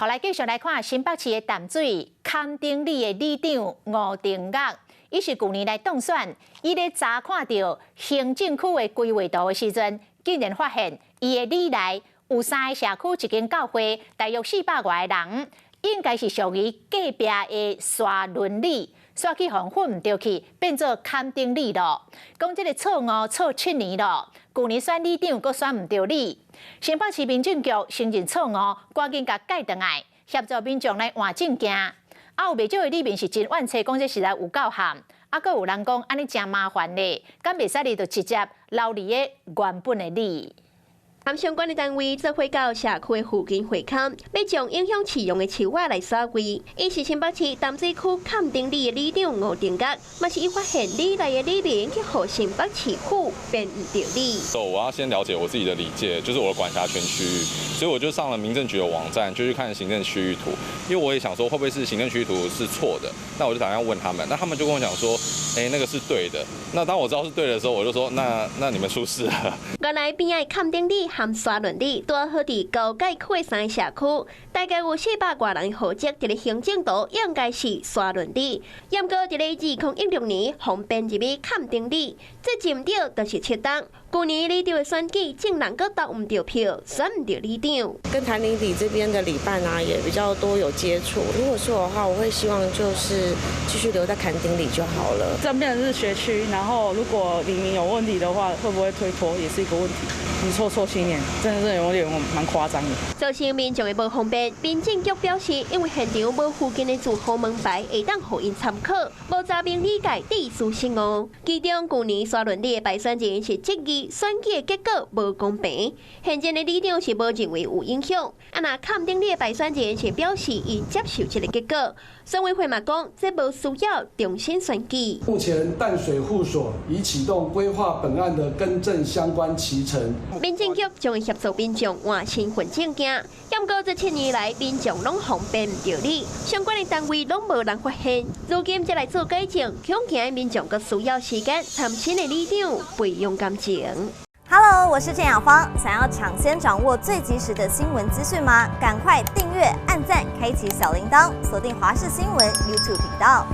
后来继续来看新北市的淡水勘顶里的里长吴定岳，伊是去年来当选，伊咧查看到行政区的规划图的时阵，竟然发现伊的里内有3个社区、1间教会，大约400外个人，应该是属于隔壁的沙仑里。 刷去红混唔对去，变做勘顶里咯。讲这个错误错7年咯，去年选里长，阁选唔到里。新北市民政局承认错误，赶紧甲改倒来，协助民众来换证件。有袂少的里面是真怨气，讲这实在有够咸。阁有人讲安尼真麻烦咧，敢袂使哩就直接留离个原本的里。 含相关的单位做伙到社区附近会勘，要将影响市容的树瓦来扫归。伊是新北市淡水区勘顶里的里长吴定岳，嘛是伊发现里内的里民去互新北市府变唔对里。我要先了解我自己的里界，就是我的管辖权区域，所以我就上了民政局的网站，就去看行政区域图。因为我也想说，会不会是行政区域图是错的？那我就打算问他们，那他们就跟我讲说，那个是对的。那当我知道是对的时候，我就说，那你们出事了。原来边仔勘顶里含沙仑里，拄好伫高界区的3个社区，大概有400外人的户籍，伫咧行政图应该是沙仑里。不过伫咧2016年，红变入去勘顶里，这斟到就是7档。去年里长的选举，竟然阁投唔到票，选唔到里长。跟潭林里这边的里办啊，也比较多有接触。如果是我的话，我会希望就是继续留在坎顶里就好了。这边是学区，然后如果里民有问题的话，会不会推脱也是一个问题。你错7年，真的是有点蛮夸张的。造成民众的不方便，民政局表示，因为现场无附近的住户门牌，会当互因参考，无查明理解地事性哦。其中去年沙仑里的败选人是质疑选举的结果无公平，现今的里长是无认为有影响。那勘顶里的败选人是表示已接受这个结果。选委会嘛讲，这无需要重新选举。目前淡水护所已启动规划本案的更正相关期程。民政局将会协助民众换身份证件，不过这7年来，民众拢方便唔到理，相关的单位拢无人发现。如今才来做改正，恐惊民众阁需要时间参新的里长培养感情。Hello， 我是郑雅芳。想要抢先掌握最及时的新闻资讯吗？赶快订阅、按赞、开启小铃铛，锁定华视新闻 YouTube 频道。